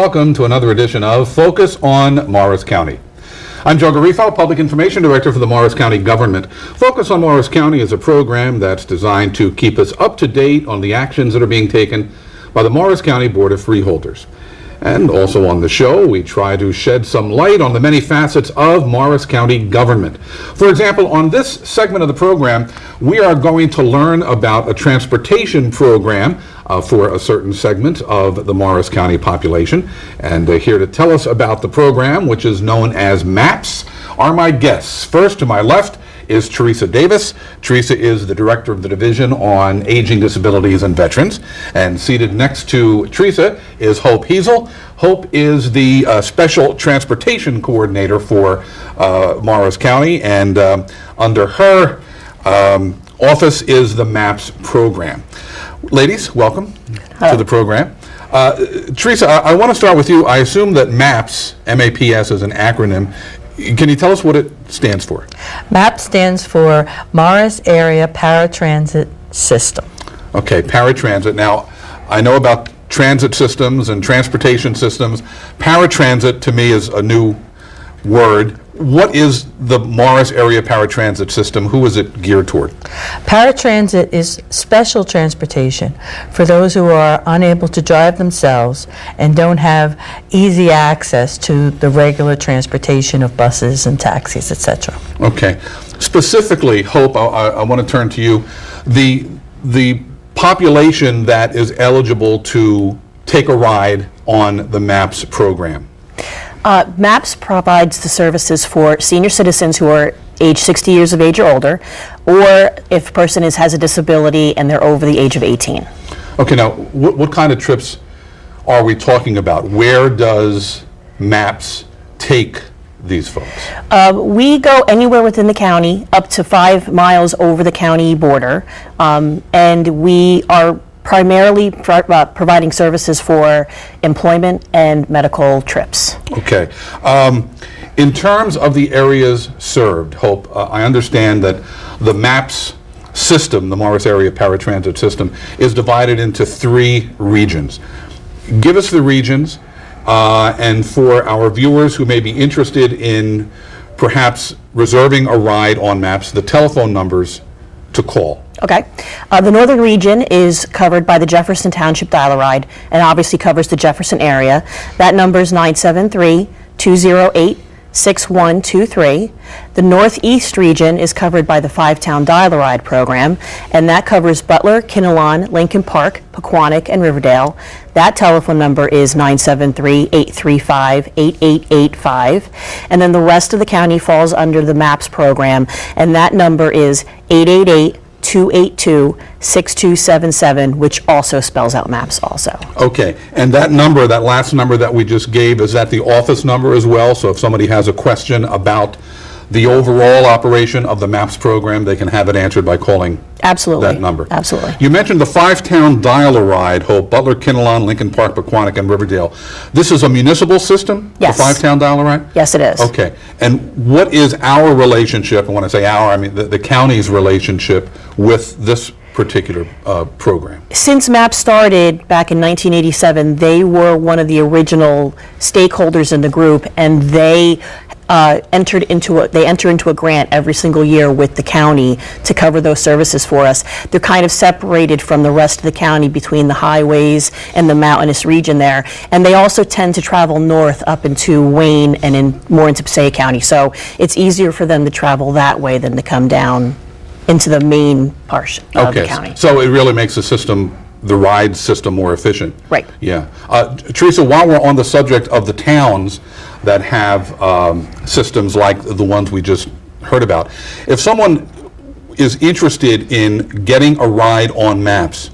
welcome to another edition of Focus on Morris County. I'm Joe Garifo, Public Information Director for the Morris County Government. Focus on Morris County is a program that's designed to keep us up to date on the actions that are being taken by the Morris County Board of Freeholders. And also on the show, we try to shed some light on the many facets of Morris County government. For example, on this segment of the program, we are going to learn about a transportation program for a certain segment of the Morris County population. And here to tell us about the program, which is known as MAPS, are my guests. First, to my left, is Teresa Davis. Teresa is the Director of the Division on Aging, Disabilities, and Veterans. And seated next to Teresa is Hope Heasel. Hope is the Special Transportation Coordinator for Morris County, and under her office is the MAPS program. Ladies, welcome to the program. Teresa, I want to start with you. I assume that MAPS, M-A-P-S, is an acronym. Can you tell us what it stands for? MAP stands for Morris Area Paratransit System. Okay, Paratransit. Now, I know about transit systems and transportation systems. Paratransit, to me, is a new word. What is the Morris Area Paratransit System? Who is it geared toward? Paratransit is special transportation for those who are unable to drive themselves and don't have easy access to the regular transportation of buses and taxis, etc. Okay. Specifically, Hope, I want to turn to you. The population that is eligible to take a ride on the MAPS program. MAPS provides the services for senior citizens who are age 60 years of age or older, or if a person has a disability and they're over the age of 18. Okay, now, what kind of trips are we talking about? Where does MAPS take these folks? We go anywhere within the county, up to 5 miles over the county border, and we are primarily providing services for employment and medical trips. Okay. In terms of the areas served, Hope, I understand that the MAPS system, the Morris Area Paratransit System, is divided into 3 regions. Give us the regions, and for our viewers who may be interested in perhaps reserving a ride on MAPS, the telephone numbers to call. Okay. The northern region is covered by the Jefferson Township Dial-A-Ride and obviously covers the Jefferson area. That number is 973-208-6123. The northeast region is covered by the 5-Town Dial-A-Ride program, and that covers Butler, Kinnelon, Lincoln Park, Pequannock, and Riverdale. That telephone number is 973-835-8885. And then the rest of the county falls under the MAPS program, and that number is 888-282-6277, which also spells out MAPS also. Okay, and that number, that last number that we just gave, is that the office number as well? So if somebody has a question about the overall operation of the MAPS program, they can have it answered by calling Absolutely. that number. Absolutely. You mentioned the 5-Town Dial-A-Ride, Hope, Butler, Kinnelon, Lincoln Park, Pequannock, and Riverdale. This is a municipal system? Yes. The 5-Town Dial-A-Ride? Yes, it is. Okay, and what is our relationship, and when I say our, I mean the county's relationship with this particular program? Since MAP started back in 1987, they were one of the original stakeholders in the group, and they enter into a grant every single year with the county to cover those services for us. They're kind of separated from the rest of the county between the highways and the mountainous region there, and they also tend to travel north up into Wayne and more into Passaic County, so it's easier for them to travel that way than to come down into the main portion of the county. So it really makes the ride system more efficient. Right. Yeah. Teresa, while we're on the subject of the towns that have systems like the ones we just heard about, if someone is interested in getting a ride on MAPS,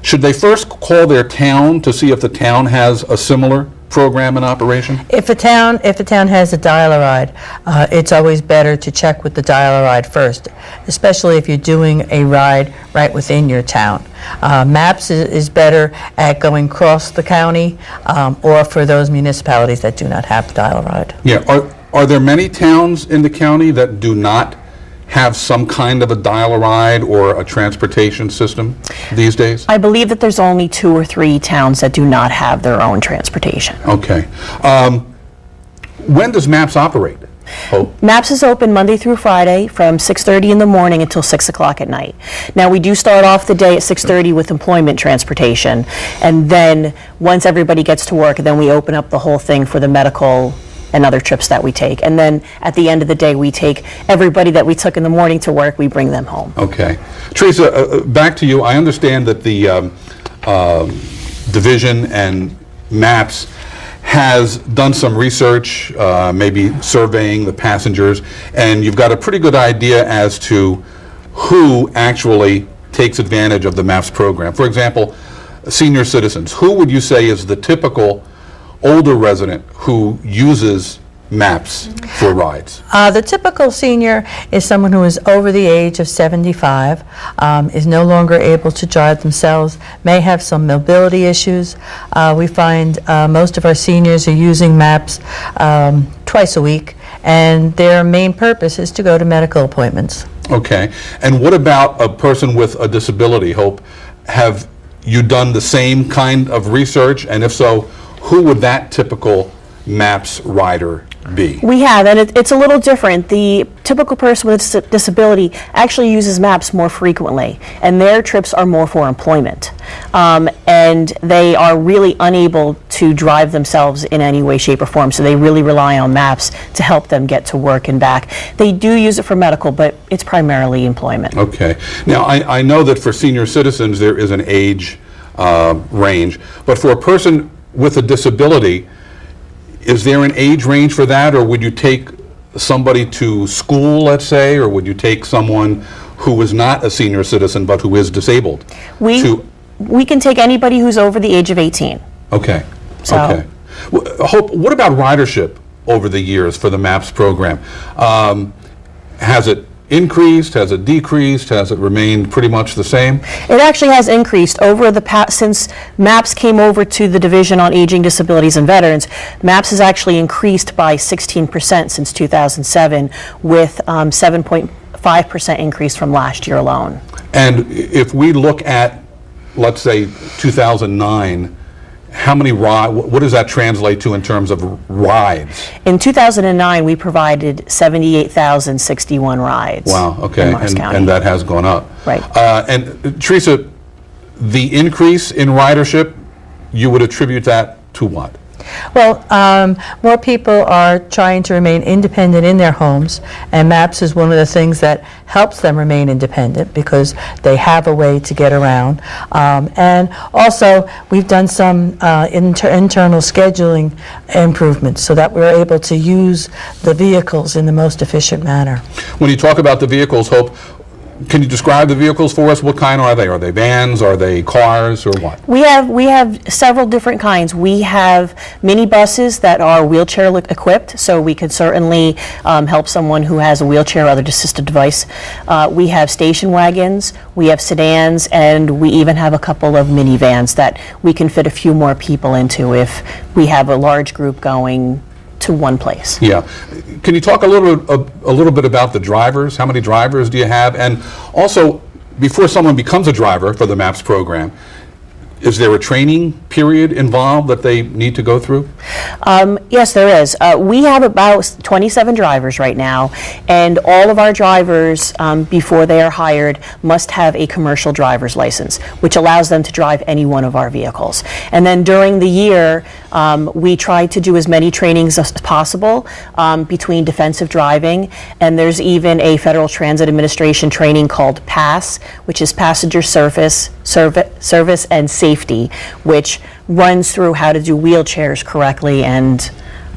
should they first call their town to see if the town has a similar program in operation? If a town has a Dial-A-Ride, it's always better to check with the Dial-A-Ride first, especially if you're doing a ride right within your town. MAPS is better at going across the county, or for those municipalities that do not have the Dial-A-Ride. Yeah. Are there many towns in the county that do not have some kind of a dial-a-ride or a transportation system these days? I believe that there's only 2 or 3 towns that do not have their own transportation. Okay. When does MAPS operate? Hope? MAPS is open Monday through Friday from 6:30 in the morning until 6 o'clock at night. Now, we do start off the day at 6:30 with employment transportation, and then once everybody gets to work, then we open up the whole thing for the medical and other trips that we take. And then at the end of the day, we take everybody that we took in the morning to work, we bring them home. Okay. Teresa, back to you. I understand that the division and MAPS has done some research, maybe surveying the passengers, and you've got a pretty good idea as to who actually takes advantage of the MAPS program. For example, senior citizens. Who would you say is the typical older resident who uses MAPS for rides? The typical senior is someone who is over the age of 75, is no longer able to drive themselves, may have some mobility issues. We find most of our seniors are using MAPS twice a week, and their main purpose is to go to medical appointments. Okay. And what about a person with a disability, Hope? Have you done the same kind of research? And if so, who would that typical MAPS rider be? We have, and it's a little different. The typical person with a disability actually uses MAPS more frequently, and their trips are more for employment. And they are really unable to drive themselves in any way, shape, or form, so they really rely on MAPS to help them get to work and back. They do use it for medical, but it's primarily employment. Okay. Now, I know that for senior citizens there is an age range, but for a person with a disability, is there an age range for that, or would you take somebody to school, let's say, or would you take someone who is not a senior citizen but who is disabled? We can take anybody who's over the age of 18. Okay. So- Okay. Hope, what about ridership over the years for the MAPS program? Has it increased? Has it decreased? Has it remained pretty much the same? It actually has increased over the past, since MAPS came over to the Division on Aging, Disabilities, and Veterans. MAPS has actually increased by 16% since 2007, with 7.5% increase from last year alone. And if we look at, let's say, 2009, how many what does that translate to in terms of rides? In 2009, we provided 78,061 rides. Wow, okay, in Morris County. and that has gone up. Right. And Teresa, the increase in ridership, you would attribute that to what? Well, more people are trying to remain independent in their homes, and MAPS is one of the things that helps them remain independent because they have a way to get around. And also, we've done some internal scheduling improvements so that we're able to use the vehicles in the most efficient manner. When you talk about the vehicles, Hope, can you describe the vehicles for us? What kind are they? Are they vans? Are they cars, or what? We have several different kinds. We have minibuses that are wheelchair equipped, so we could certainly help someone who has a wheelchair or other assistive device. We have station wagons, we have sedans, and we even have a couple of minivans that we can fit a few more people into if we have a large group going to one place. Yeah. Can you talk a little bit about the drivers? How many drivers do you have? And also, before someone becomes a driver for the MAPS program, is there a training period involved that they need to go through? Yes, there is. We have about 27 drivers right now, and all of our drivers, before they are hired, must have a commercial driver's license, which allows them to drive any one of our vehicles. And then during the year, we try to do as many trainings as possible between defensive driving, and there's even a Federal Transit Administration training called PASS, which is Passenger Service and Safety, which runs through how to do wheelchairs correctly and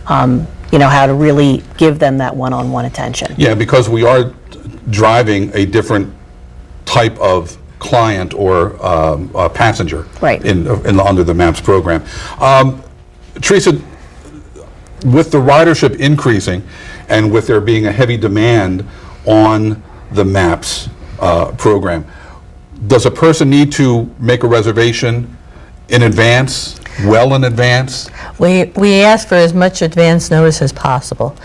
how to really give them that one-on-one attention. Yeah, because we are driving a different type of client or passenger, Right. under the MAPS program. Teresa, with the ridership increasing and with there being a heavy demand on the MAPS program, does a person need to make a reservation in advance well in advance? We ask for as much advance notice as possible.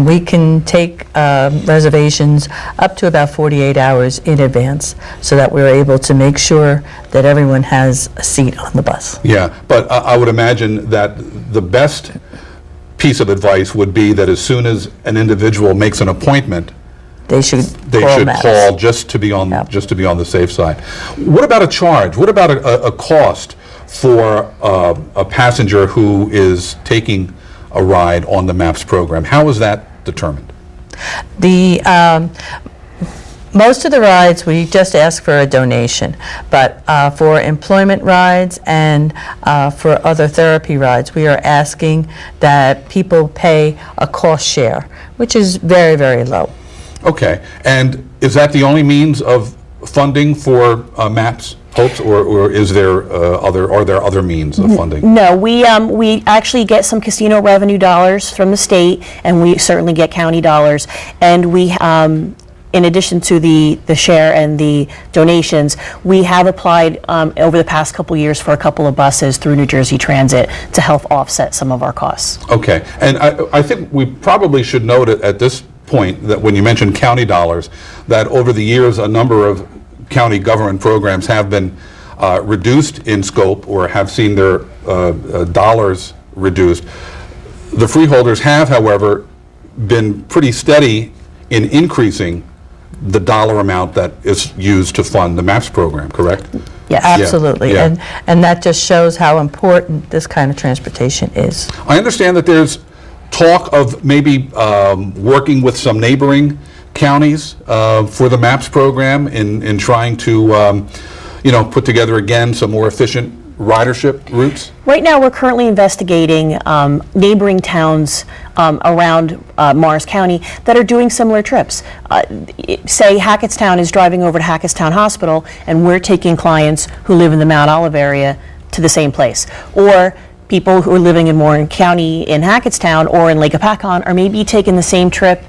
We can take reservations up to about 48 hours in advance so that we're able to make sure that everyone has a seat on the bus. Yeah, but I would imagine that the best piece of advice would be that as soon as an individual makes an appointment, They should call call just to be on Yep. the safe side. What about a charge? What about a cost for a passenger who is taking a ride on the MAPS program? How is that determined? The most of the rides, we just ask for a donation, but for employment rides and for other therapy rides, we are asking that people pay a cost share, which is very, very low. Okay, and is that the only means of funding for MAPS hopes, or is there are there other means of funding? No, we actually get some casino revenue dollars from the state, and we certainly get county dollars, and we in addition to the share and the donations, we have applied over the past couple years for a couple of buses through New Jersey Transit to help offset some of our costs. Okay, and I think we probably should note at this point that when you mentioned county dollars, that over the years a number of county government programs have been reduced in scope or have seen their dollars reduced. The freeholders have, however, been pretty steady in increasing the dollar amount that is used to fund the MAPS program, correct? Yes. Absolutely, yeah. and that just shows how important this kind of transportation is. I understand that there's talk of maybe working with some neighboring counties for the MAPS program in trying to, put together again some more efficient ridership routes? Right now, we're currently investigating neighboring towns around Morris County that are doing similar trips. Say Hackettstown is driving over to Hackettstown Hospital, and we're taking clients who live in the Mount Olive area to the same place. Or people who are living in Warren County in Hackettstown or in Lake Apacon are maybe taking the same trip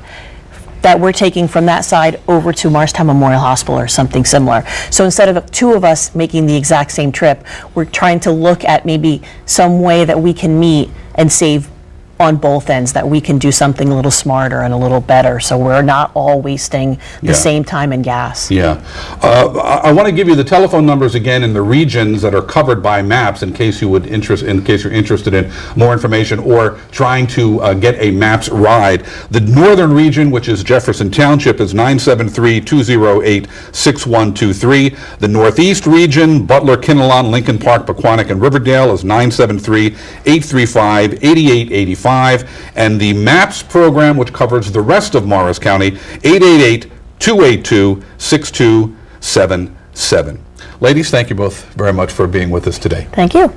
that we're taking from that side over to Morristown Memorial Hospital or something similar. So instead of two of us making the exact same trip, we're trying to look at maybe some way that we can meet and save on both ends, that we can do something a little smarter and a little better, so we're not all wasting the same time and gas. Yeah. I want to give you the telephone numbers again in the regions that are covered by MAPS in case you're interested in more information or trying to get a MAPS ride. The northern region, which is Jefferson Township, is 973-208-6123. The northeast region, Butler, Kinnelon, Lincoln Park, Pequannock, and Riverdale, is 973-835-8885. And the MAPS program, which covers the rest of Morris County, 888-282-6277. Ladies, thank you both very much for being with us today. Thank you.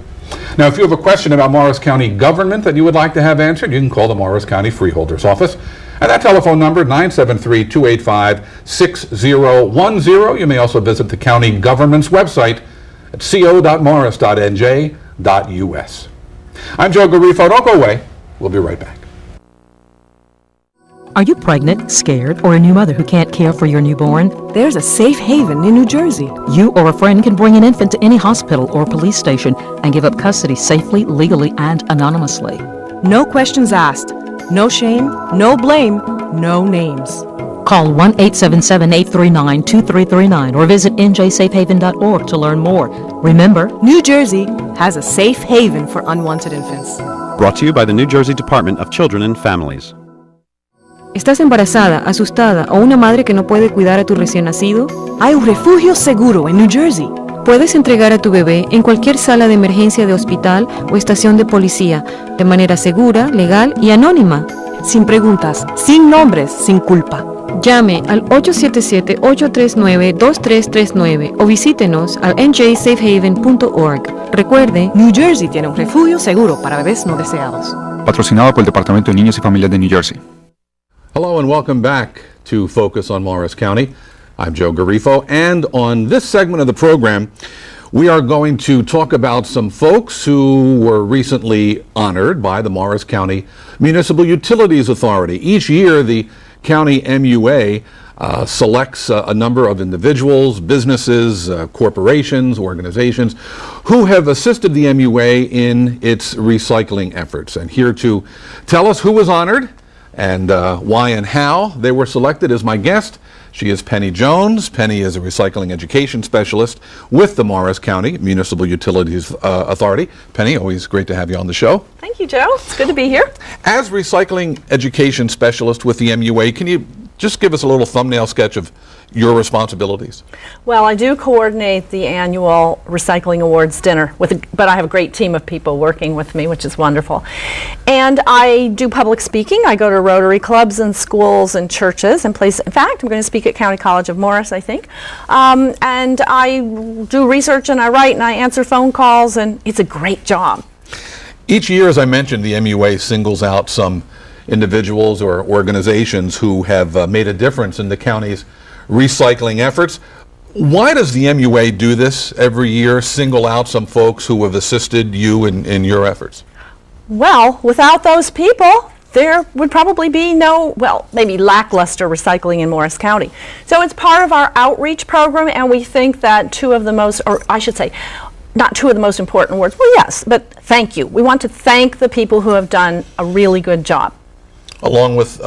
Now, if you have a question about Morris County government that you would like to have answered, you can call the Morris County Freeholders Office. And that telephone number, 973-285-6010. You may also visit the county government's website at co.morris.nj.us. I'm Joe Garifo. Don't go away. We'll be right back. Are you pregnant, scared, or a new mother who can't care for your newborn? There's a safe haven in New Jersey. You or a friend can bring an infant to any hospital or police station and give up custody safely, legally, and anonymously. No questions asked. No shame, no blame, no names. Call 1-877-839-2339 or visit njsafehaven.org to learn more. Remember, New Jersey has a safe haven for unwanted infants. Brought to you by the New Jersey Department of Children and Families. ¿Estás embarazada, asustada o una madre que no puede cuidar a tu recién nacido? Hay un refugio seguro en New Jersey. Puedes entregar a tu bebé en cualquier sala de emergencia de hospital o estación de policía, de manera segura, legal y anónima. Sin preguntas, sin nombres, sin culpa. Llame al 877-839-2339 o visítenos al njsafehaven.org. Recuerde, New Jersey tiene un refugio seguro para bebés no deseados. Patrocinado por el Departamento de Niños y Familias de New Jersey. Hello and welcome back to Focus on Morris County. I'm Joe Garifo, and on this segment of the program, we are going to talk about some folks who were recently honored by the Morris County Municipal Utilities Authority. Each year, the County MUA selects a number of individuals, businesses, corporations, organizations who have assisted the MUA in its recycling efforts. And here to tell us who was honored and why and how they were selected is my guest. She is Penny Jones. Penny is a recycling education specialist with the Morris County Municipal Utilities Authority. Penny, always great to have you on the show. Thank you, Joe. It's good to be here. As recycling education specialist with the MUA, can you just give us a little thumbnail sketch of your responsibilities? Well, I do coordinate the annual Recycling Awards dinner, but I have a great team of people working with me, which is wonderful. And I do public speaking. I go to Rotary clubs and schools and churches and places. In fact, I'm going to speak at County College of Morris, I think. And I do research and I write and I answer phone calls, and it's a great job. Each year, as I mentioned, the MUA singles out some individuals or organizations who have made a difference in the county's recycling efforts. Why does the MUA do this every year, single out some folks who have assisted you in your efforts? Well, without those people, there would probably be maybe lackluster recycling in Morris County. So it's part of our outreach program, and we think that two of the most, or I should say, not two of the most important words, well, yes, but thank you. We want to thank the people who have done a really good job. Along with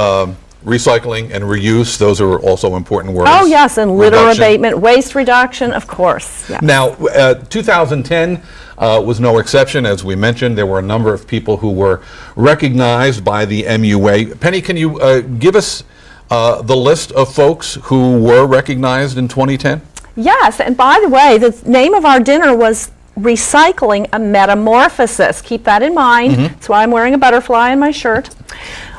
recycling and reuse, those are also important words. Oh, yes, and litter Reduction. abatement, waste reduction, of course. Yes. Now, 2010 was no exception. As we mentioned, there were a number of people who were recognized by the MUA. Penny, can you give us the list of folks who were recognized in 2010? Yes, and by the way, the name of our dinner was Recycling a Metamorphosis. Keep that in mind. That's why I'm wearing a butterfly in my shirt.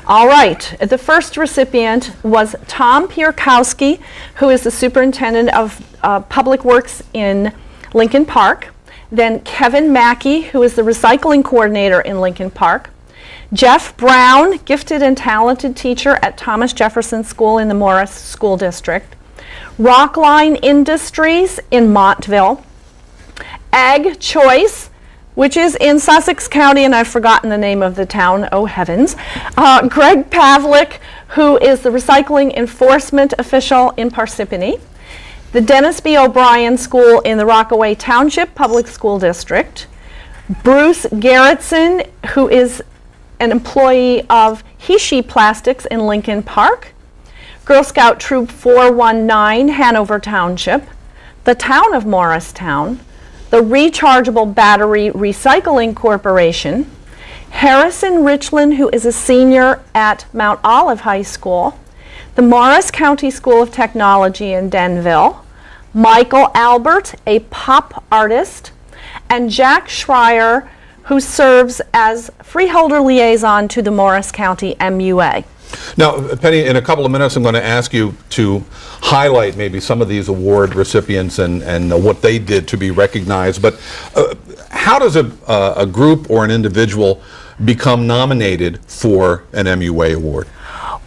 All right, the first recipient was Tom Pierkowski, who is the superintendent of Public Works in Lincoln Park. Then Kevin Mackey, who is the recycling coordinator in Lincoln Park. Jeff Brown, gifted and talented teacher at Thomas Jefferson School in the Morris School District. Rockline Industries in Montville. Ag Choice, which is in Sussex County, and I've forgotten the name of the town, oh heavens. Greg Pavlik, who is the recycling enforcement official in Parsippany. The Dennis B. O'Brien School in the Rockaway Township Public School District. Bruce Garrettson, who is an employee of He-She Plastics in Lincoln Park. Girl Scout Troop 419, Hanover Township. The town of Morristown. The Rechargeable Battery Recycling Corporation, Harrison Richland, who is a senior at Mount Olive High School, the Morris County School of Technology in Denville, Michael Albert, a pop artist, and Jack Schreier, who serves as freeholder liaison to the Morris County MUA. Now, Penny, in a couple of minutes, I'm going to ask you to highlight maybe some of these award recipients and what they did to be recognized. But how does a group or an individual become nominated for an MUA award?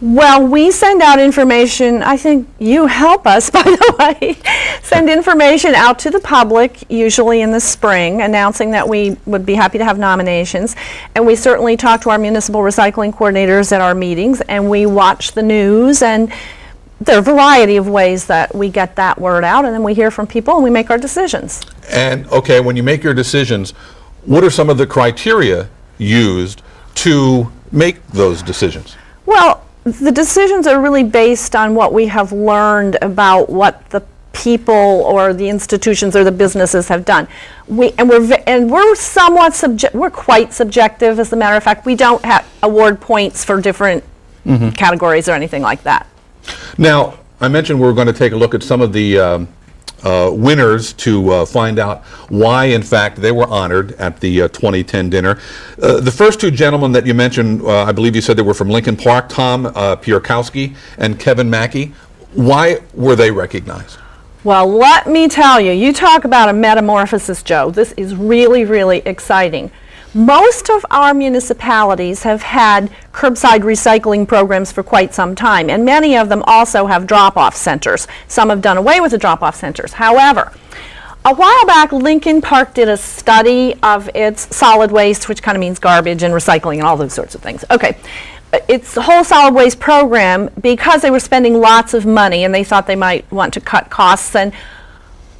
Well, we send out information. I think you help us, by the way. Send information out to the public, usually in the spring, announcing that we would be happy to have nominations. And we certainly talk to our municipal recycling coordinators at our meetings, and we watch the news. And there are a variety of ways that we get that word out, and then we hear from people and we make our decisions. And, okay, when you make your decisions, what are some of the criteria used to make those decisions? Well, the decisions are really based on what we have learned about what the people or the institutions or the businesses have done. We're quite subjective, as a matter of fact. We don't award points for different categories or anything like that. Now, I mentioned we're going to take a look at some of the winners to find out why, in fact, they were honored at the 2010 dinner. The first two gentlemen that you mentioned, I believe you said they were from Lincoln Park, Tom Pierkowski and Kevin Mackey. Why were they recognized? Well, let me tell you, you talk about a metamorphosis, Joe. This is really, really exciting. Most of our municipalities have had curbside recycling programs for quite some time, and many of them also have drop-off centers. Some have done away with the drop-off centers. However, A while back, Lincoln Park did a study of its solid waste, which kind of means garbage and recycling and all those sorts of things. Okay. It's the whole solid waste program, because they were spending lots of money and they thought they might want to cut costs, and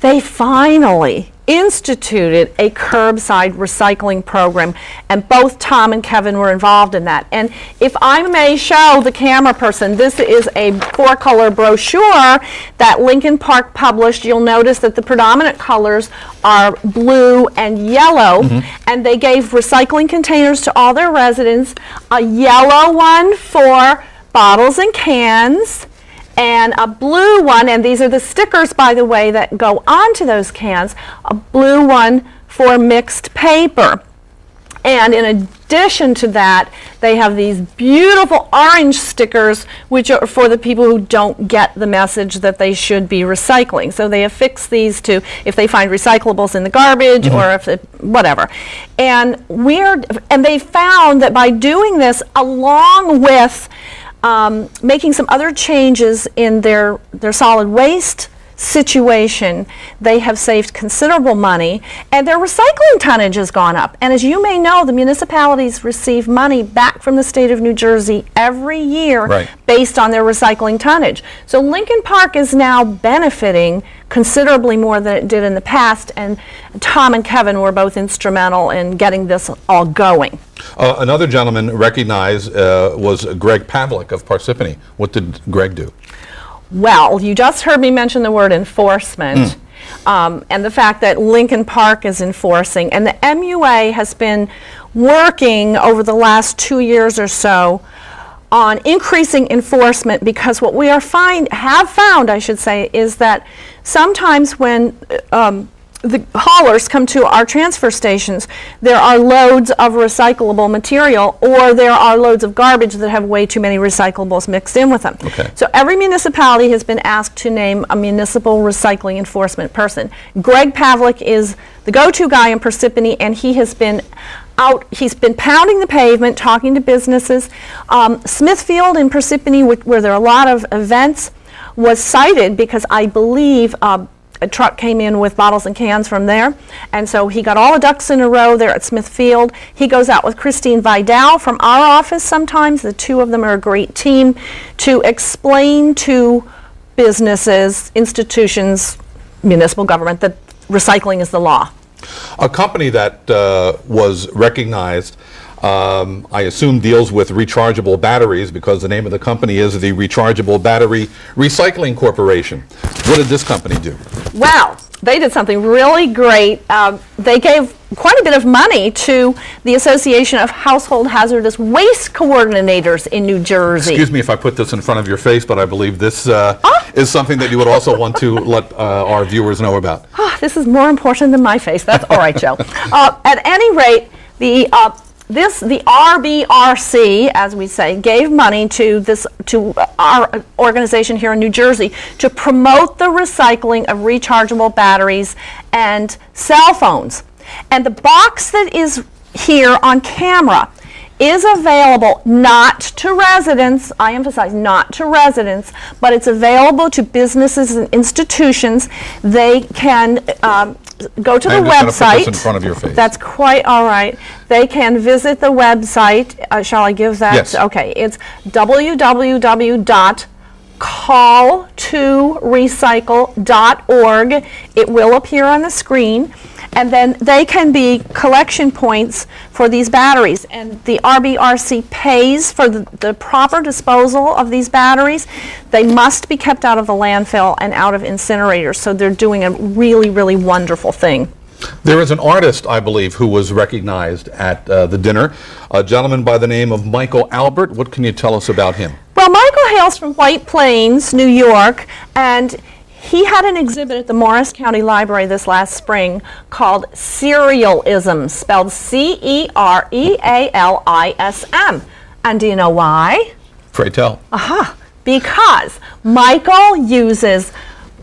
they finally instituted a curbside recycling program, and both Tom and Kevin were involved in that. And if I may show the camera person, this is a 4-color brochure that Lincoln Park published. You'll notice that the predominant colors are blue and yellow, and they gave recycling containers to all their residents, a yellow one for bottles and cans, and a blue one, and these are the stickers, by the way, that go onto those cans, a blue one for mixed paper. And in addition to that, they have these beautiful orange stickers, which are for the people who don't get the message that they should be recycling. So they affix these to if they find recyclables in the garbage or if it, whatever. And they found that by doing this, along with making some other changes in their solid waste situation, they have saved considerable money, and their recycling tonnage has gone up. And as you may know, the municipalities receive money back from the state of New Jersey every year based on their recycling tonnage. So Lincoln Park is now benefiting considerably more than it did in the past, and Tom and Kevin were both instrumental in getting this all going. Another gentleman recognized was Greg Pavlik of Parsippany. What did Greg do? Well, you just heard me mention the word enforcement, and the fact that Lincoln Park is enforcing. And the MUA has been working over the last 2 years or so on increasing enforcement, because what we have found, I should say, is that sometimes when the haulers come to our transfer stations, there are loads of recyclable material, or there are loads of garbage that have way too many recyclables mixed in with them. Okay. So every municipality has been asked to name a municipal recycling enforcement person. Greg Pavlik is the go-to guy in Parsippany, and he has been he's been pounding the pavement, talking to businesses. Smithfield in Parsippany, where there are a lot of events, was cited because I believe a truck came in with bottles and cans from there, and so he got all the ducks in a row there at Smithfield. He goes out with Christine Vidal from our office sometimes. The two of them are a great team to explain to businesses, institutions, municipal government that recycling is the law. A company that was recognized, I assume, deals with rechargeable batteries, because the name of the company is the Rechargeable Battery Recycling Corporation. What did this company do? Well, they did something really great. They gave quite a bit of money to the Association of Household Hazardous Waste Coordinators in New Jersey. Excuse me if I put this in front of your face, but I believe this is something that you would also want to let our viewers know about. This is more important than my face. That's all right, Joe. At any rate, the RBRC, as we say, gave money to our organization here in New Jersey to promote the recycling of rechargeable batteries and cell phones. And the box that is here on camera is available not to residents, I emphasize not to residents, but it's available to businesses and institutions. They can go to the website. I'm just going to put this in front of your face. That's quite all right. They can visit the website. Shall I give that? Yes. Okay. It's www.call2recycle.org. It will appear on the screen. And then they can be collection points for these batteries. And the RBRC pays for the proper disposal of these batteries. They must be kept out of the landfill and out of incinerators. So they're doing a really, really wonderful thing. There is an artist, I believe, who was recognized at the dinner, a gentleman by the name of Michael Albert. What can you tell us about him? Well, Michael hails from White Plains, New York, and he had an exhibit at the Morris County Library this last spring called Cerealism, spelled C-E-R-E-A-L-I-S-M. And do you know why? Pray tell. Because Michael uses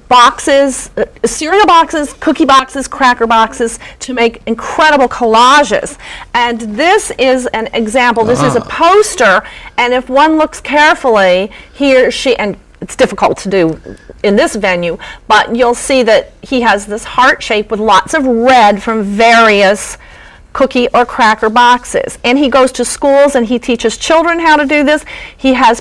boxes, cereal boxes, cookie boxes, cracker boxes to make incredible collages. And this is an example. This is a poster, and if one looks carefully, he or she, and it's difficult to do in this venue, but you'll see that he has this heart shape with lots of red from various cookie or cracker boxes. And he goes to schools and he teaches children how to do this. He has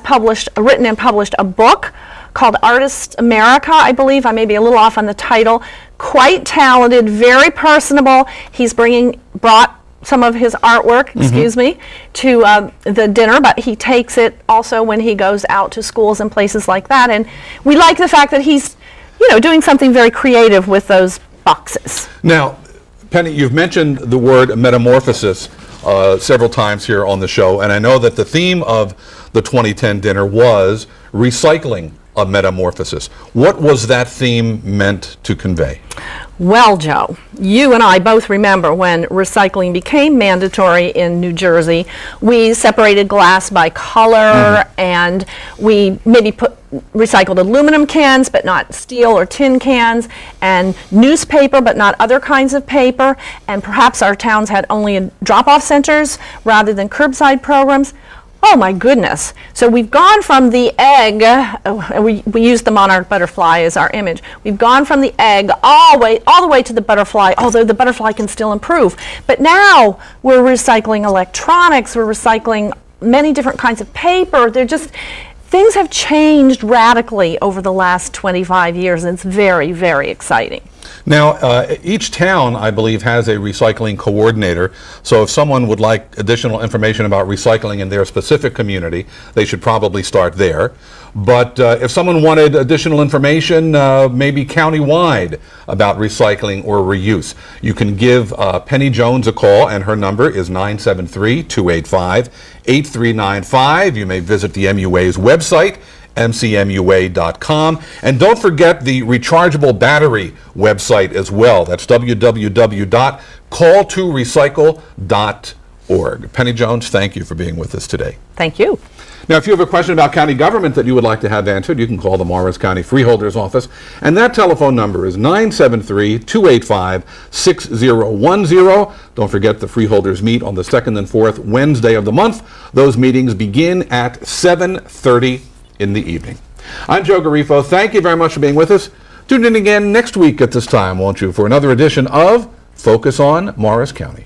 written and published a book called Artist America, I believe. I may be a little off on the title. Quite talented, very personable. He's brought some of his artwork, excuse me, to the dinner, but he takes it also when he goes out to schools and places like that. And we like the fact that he's, doing something very creative with those boxes. Now, Penny, you've mentioned the word metamorphosis several times here on the show, and I know that the theme of the 2010 dinner was recycling a metamorphosis. What was that theme meant to convey? Well, Joe, you and I both remember when recycling became mandatory in New Jersey. We separated glass by color, and we maybe recycled aluminum cans, but not steel or tin cans, and newspaper, but not other kinds of paper, and perhaps our towns had only drop-off centers rather than curbside programs. Oh my goodness. So we've gone from the egg, we use the monarch butterfly as our image. We've gone from the egg all the way to the butterfly, although the butterfly can still improve. But now we're recycling electronics, we're recycling many different kinds of paper. Things have changed radically over the last 25 years, and it's very, very exciting. Now, each town, I believe, has a recycling coordinator, so if someone would like additional information about recycling in their specific community, they should probably start there. But if someone wanted additional information, maybe countywide, about recycling or reuse, you can give Penny Jones a call, and her number is 973-285-8395. You may visit the MUA's website, mcmua.com. And don't forget the rechargeable battery website as well. That's www.call2recycle.org. Penny Jones, thank you for being with us today. Thank you. Now, if you have a question about county government that you would like to have answered, you can call the Morris County Freeholders Office, and that telephone number is 973-285-6010. Don't forget the freeholders meet on the second and fourth Wednesday of the month. Those meetings begin at 7:30 in the evening. I'm Joe Garifo. Thank you very much for being with us. Tune in again next week at this time, won't you, for another edition of Focus on Morris County.